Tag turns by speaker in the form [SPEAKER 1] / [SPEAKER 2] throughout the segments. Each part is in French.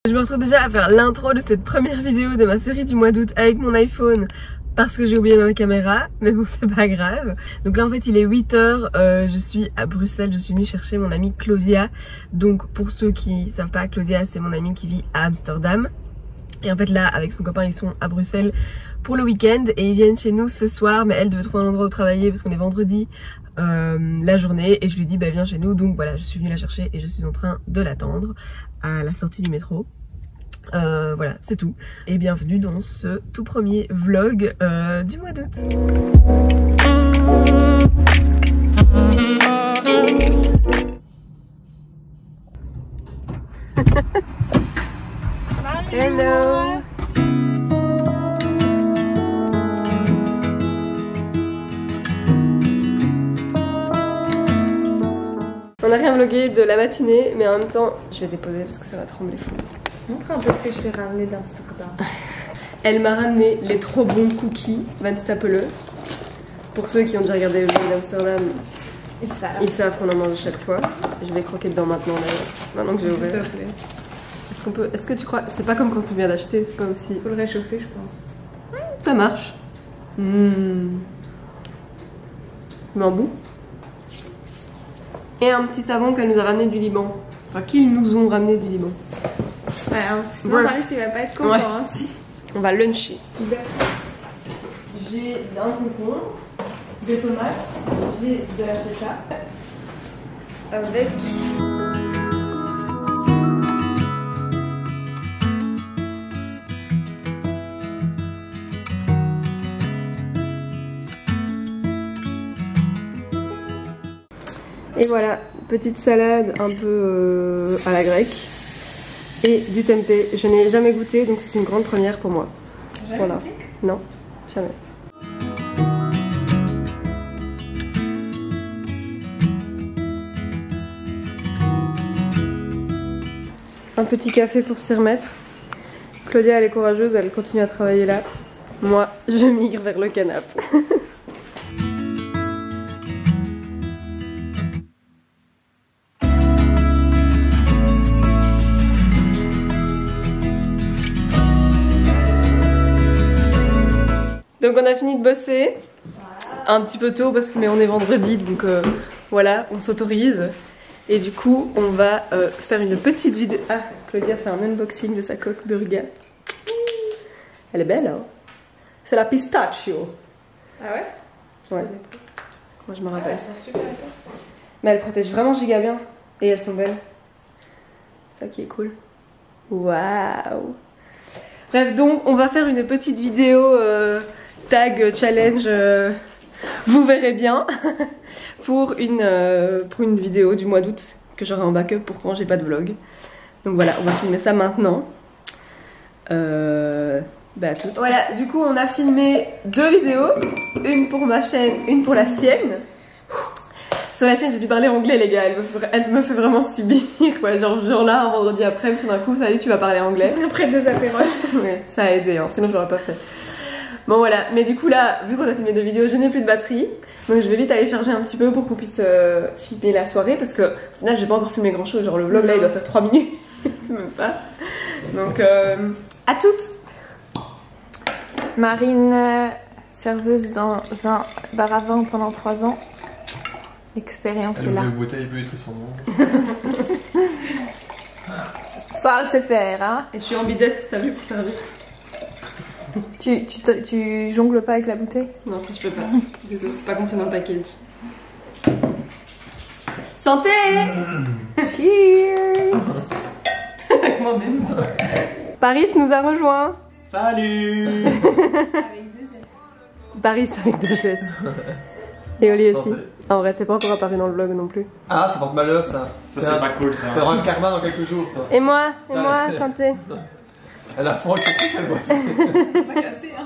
[SPEAKER 1] Je me retrouve déjà à faire l'intro de cette première vidéo de ma série du mois d'août avec mon iPhone parce que j'ai oublié ma caméra, mais bon c'est pas grave. Donc là en fait il est 8 h, je suis à Bruxelles, je suis venue chercher mon amie Claudia. Donc pour ceux qui savent pas, Claudia c'est mon amie qui vit à Amsterdam. Et en fait là avec son copain ils sont à Bruxelles pour le week-end et ils viennent chez nous ce soir, mais elle devait trouver un endroit où travailler parce qu'on est vendredi la journée et je lui dis bah viens chez nous. Donc voilà, je suis venue la chercher et je suis en train de l'attendre à la sortie du métro. Voilà, c'est tout. Et bienvenue dans ce tout premier vlog du mois d'août. Hello. On n'a rien vlogué de la matinée, mais en même temps, je vais déposer parce que ça va trembler fou.
[SPEAKER 2] Montre un peu ce que je t'ai ramené d'Amsterdam.
[SPEAKER 1] Elle m'a ramené les trop bons cookies Van Stapelen. Pour ceux qui ont déjà regardé le jeu d'Amsterdam, ils savent qu'on en mange chaque fois. Je vais croquer dedans maintenant d'ailleurs, maintenant que j'ai ouvert. Est-ce que tu crois, c'est pas comme quand on vient d'acheter, c'est pas aussi.
[SPEAKER 2] Faut le réchauffer je pense.
[SPEAKER 1] Ça marche. Mais en bout. Et un petit savon qu'elle nous a ramené du Liban. Enfin, qu'ils nous ont ramené du Liban.
[SPEAKER 2] Ouais, sinon Paris il va pas être content.
[SPEAKER 1] Ouais.
[SPEAKER 2] Hein, si.
[SPEAKER 1] On va luncher. J'ai un concombre, des tomates, j'ai de la feta avec et voilà, petite salade un peu à la grecque. Et du tempeh, je n'ai jamais goûté donc c'est une grande première pour moi.
[SPEAKER 2] Jamais
[SPEAKER 1] voilà.
[SPEAKER 2] goûté ?
[SPEAKER 1] Non, jamais. Un petit café pour s'y remettre. Claudia elle est courageuse, elle continue à travailler là. Moi je migre vers le canapé. Donc on a fini de bosser, un petit peu tôt parce que mais on est vendredi donc voilà, on s'autorise. Et du coup on va faire une petite vidéo. Ah, Claudia fait un unboxing de sa coque burger. Elle est belle hein. C'est la pistachio.
[SPEAKER 2] Ah ouais?
[SPEAKER 1] Ouais. Moi je me rappelle.
[SPEAKER 2] Elles sont super classe.
[SPEAKER 1] Mais elles protègent vraiment giga bien. Et elles sont belles. Ça qui est cool. Waouh. Bref, donc on va faire une petite vidéo tag challenge, vous verrez bien, pour une vidéo du mois d'août que j'aurai en backup pour quand j'ai pas de vlog. Donc voilà, on va filmer ça maintenant. Bah toutes. Voilà, du coup on a filmé 2 vidéos, une pour ma chaîne, une pour la sienne. Sur la chaîne j'ai dû parler anglais les gars, elle me fait vraiment subir quoi, genre là un vendredi après tout d'un coup ça y est tu vas parler anglais.
[SPEAKER 2] Après 2 apérols.
[SPEAKER 1] Ouais, ça a aidé, hein, sinon je l'aurais pas fait. Bon voilà, mais du coup là, vu qu'on a filmé 2 vidéos, je n'ai plus de batterie. Donc je vais vite aller charger un petit peu pour qu'on puisse filmer la soirée. Parce que au final j'ai pas encore filmé grand chose, genre le vlog là il doit faire 3 minutes. Même pas. Donc à toutes.
[SPEAKER 2] Marine, serveuse dans un bar à vin pendant 3 ans. L'expérience est là.
[SPEAKER 3] Elle bouteille bleue et son nom.
[SPEAKER 2] Ça sait faire hein.
[SPEAKER 1] Et je suis ambidextre, t'as vu pour servir.
[SPEAKER 2] Tu jongles pas avec la bouteille?
[SPEAKER 1] Non, ça je peux pas. Désolé, c'est pas compris dans le package. Santé.
[SPEAKER 2] Cheers.
[SPEAKER 1] Avec moi-même, toi.
[SPEAKER 2] Paris nous a rejoint.
[SPEAKER 3] Salut.
[SPEAKER 2] Avec 2 S. Paris avec 2 S. Et Oli aussi. En vrai, t'es pas encore apparu dans le vlog non plus.
[SPEAKER 3] Ah, ça porte malheur ça.
[SPEAKER 4] Ça c'est pas cool ça.
[SPEAKER 3] T'auras un karma dans quelques jours toi.
[SPEAKER 2] Et moi, santé.
[SPEAKER 3] Elle a froid que elle boit.
[SPEAKER 2] On va casser hein.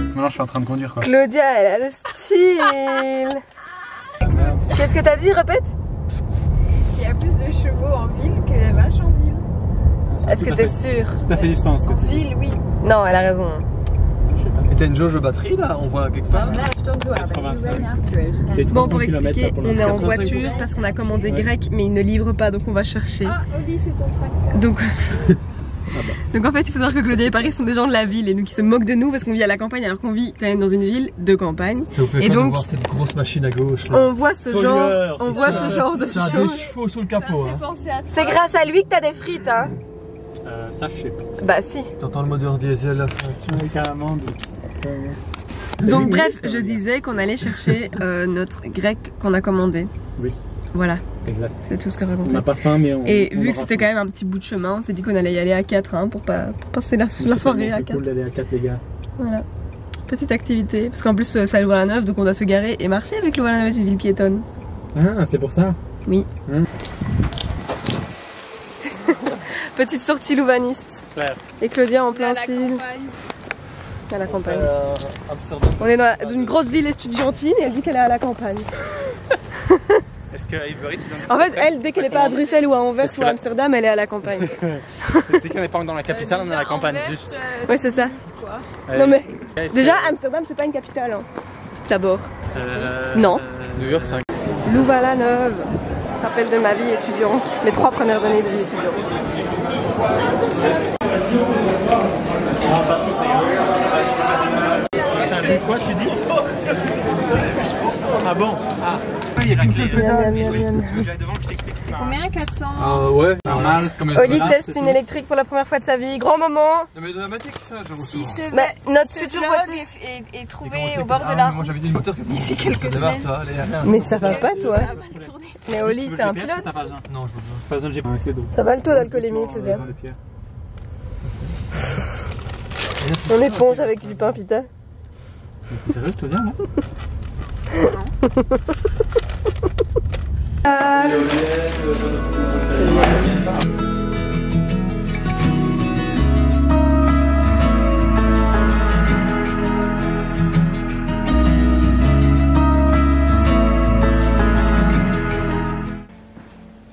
[SPEAKER 4] Maintenant je suis en train de conduire quoi.
[SPEAKER 1] Claudia, elle a le style. Qu'est-ce que t'as dit, répète?
[SPEAKER 5] Il y a plus de chevaux en ville que des vaches en ville.
[SPEAKER 1] Est-ce que t'es sûre?
[SPEAKER 4] Tout à fait du sens ce que tu dis.
[SPEAKER 5] Ville, oui.
[SPEAKER 1] Non, elle a raison.
[SPEAKER 4] Je sais pas.
[SPEAKER 3] T'as une jauge de batterie là, on voit quelque part.
[SPEAKER 4] 85.
[SPEAKER 1] Bon, pour expliquer, on est en voiture parce qu'on a commandé grec, mais ils ne livrent pas, donc on va chercher.
[SPEAKER 5] Ah, Oli, c'est ton tracteur.
[SPEAKER 1] Donc en fait, il faut savoir que Claudia et Paris sont des gens de la ville et nous qui se moquent de nous parce qu'on vit à la campagne alors qu'on vit quand même dans une ville de campagne.
[SPEAKER 3] Et donc, voir cette grosse machine à gauche là.
[SPEAKER 1] On voit ce genre, de
[SPEAKER 3] choses. Des chevaux sous le capot. Hein.
[SPEAKER 1] C'est grâce à lui que t'as des frites, hein.
[SPEAKER 4] Ça, je sais pas.
[SPEAKER 1] Bah si.
[SPEAKER 3] T'entends le moteur diesel là.
[SPEAKER 4] Carrément.
[SPEAKER 1] Donc bref, je disais qu'on allait chercher notre grec qu'on a commandé.
[SPEAKER 4] Oui.
[SPEAKER 1] Voilà.
[SPEAKER 4] Exact.
[SPEAKER 1] C'est tout ce qu'on racontait.
[SPEAKER 4] On n'a pas faim, mais on.
[SPEAKER 1] Et vu que c'était quand même un petit bout de chemin, on s'est dit qu'on allait y aller à 4 hein, pour passer la soirée à 4.
[SPEAKER 4] C'est cool d'aller à 4 les gars.
[SPEAKER 1] Voilà. Petite activité. Parce qu'en plus ça ouvre à la 9, donc on doit se garer et marcher avec le Louvain-la-Neuve, une ville piétonne.
[SPEAKER 4] Ah, c'est pour ça.
[SPEAKER 1] Oui. Petite sortie louvaniste.
[SPEAKER 4] Claire.
[SPEAKER 1] Et Claudia en plein style. À la campagne. On est dans une grosse ville estudiantine et elle dit qu'elle est à la campagne.
[SPEAKER 4] Est-ce qu'à Uber Eats,
[SPEAKER 1] En fait, elle, dès qu'elle n'est pas à Bruxelles ou à Anvers ou à Amsterdam, elle est à la campagne.
[SPEAKER 4] Dès qu'on n'est pas dans la capitale, on est à la campagne, juste.
[SPEAKER 1] Ouais, c'est ça. Non mais, déjà, Amsterdam, c'est pas une capitale, hein. D'abord. Non.
[SPEAKER 3] New York, c'est un.
[SPEAKER 1] Louvain-la-Neuve. Rappel de ma vie étudiante. Les 3 premières années de vie étudiante.
[SPEAKER 4] T'as vu quoi, tu dis? Ah bon? Ah. Il y a qu'une seule pédale. J'arrive devant que je t'explique.
[SPEAKER 5] Combien 400?
[SPEAKER 3] Ouais, normal.
[SPEAKER 1] Oli teste une électrique pour la première fois de sa vie. Grand moment.
[SPEAKER 3] Non mais dramatique ça, je vois
[SPEAKER 5] Si ce,
[SPEAKER 1] Bah, notre
[SPEAKER 5] ce
[SPEAKER 1] future
[SPEAKER 5] vlog
[SPEAKER 1] voiture
[SPEAKER 5] est trouvé au bord de la
[SPEAKER 3] Moi j'avais dit une moteur qui
[SPEAKER 5] d'ici quelques semaines.
[SPEAKER 1] Mais ça va pas, toi.
[SPEAKER 5] Ça va mal tourner.
[SPEAKER 1] Mais Oli, c'est un pilote.
[SPEAKER 4] T'as pas besoin.
[SPEAKER 3] Non, je veux
[SPEAKER 4] Pas besoin de j'ai pas assez d'eau.
[SPEAKER 1] Ça va le taux d'alcoolémie, Claudia.
[SPEAKER 4] Dans les pierres.
[SPEAKER 1] On éponge avec du pain pita.
[SPEAKER 4] Sérieux, toi bien, là?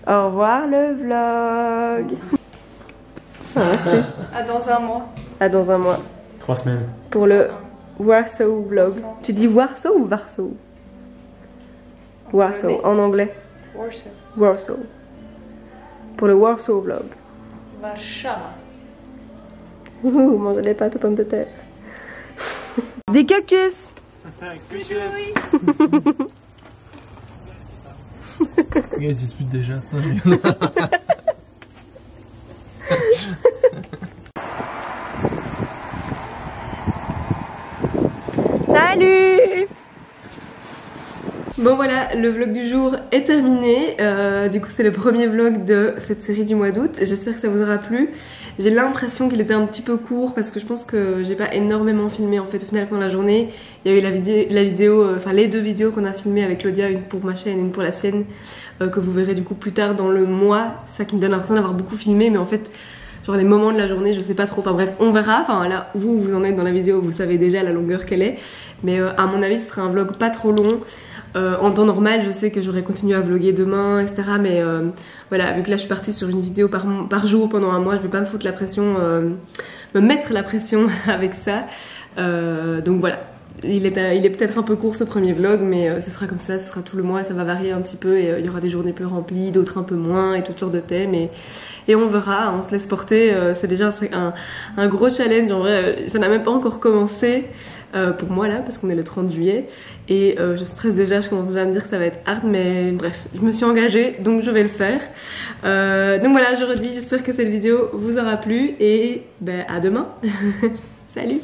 [SPEAKER 2] Au revoir le vlog. Merci.
[SPEAKER 5] À dans un mois.
[SPEAKER 2] À dans un mois.
[SPEAKER 4] 3 semaines.
[SPEAKER 2] Pour le Warsaw vlog. Tu dis Warsaw ou Warsaw? Warsaw, en anglais.
[SPEAKER 5] Warsaw.
[SPEAKER 2] Warsaw. Pour le Warsaw vlog.
[SPEAKER 5] Warszawa.
[SPEAKER 2] Ouh, mangez les pâtes aux pommes de terre.
[SPEAKER 1] Des cacus.
[SPEAKER 3] Ils se disputent déjà.
[SPEAKER 1] Salut! Bon voilà, le vlog du jour est terminé. Du coup c'est le premier vlog de cette série du mois d'août. J'espère que ça vous aura plu. J'ai l'impression qu'il était un petit peu court parce que je pense que j'ai pas énormément filmé en fait au final pendant la journée. Il y a eu la vidéo, enfin les 2 vidéos qu'on a filmées avec Claudia, une pour ma chaîne et une pour la sienne, que vous verrez du coup plus tard dans le mois. C'est ça qui me donne l'impression d'avoir beaucoup filmé, mais en fait genre les moments de la journée je sais pas trop, enfin bref on verra. Enfin là vous en êtes dans la vidéo, vous savez déjà la longueur qu'elle est, mais à mon avis ce sera un vlog pas trop long. En temps normal je sais que j'aurais continué à vlogger demain etc, mais voilà, vu que là je suis partie sur une vidéo par jour pendant un mois, je vais pas me foutre la pression, me mettre la pression avec ça, donc voilà. Il est peut-être un peu court ce premier vlog, mais ce sera comme ça, ce sera tout le mois, ça va varier un petit peu et il y aura des journées plus remplies, d'autres un peu moins et toutes sortes de thèmes et on verra, on se laisse porter. C'est déjà un gros challenge en vrai, ça n'a même pas encore commencé pour moi là parce qu'on est le 30 juillet et je stresse déjà, je commence déjà à me dire que ça va être hard, mais bref, je me suis engagée donc je vais le faire. Donc voilà, je redis, j'espère que cette vidéo vous aura plu et ben, à demain. Salut!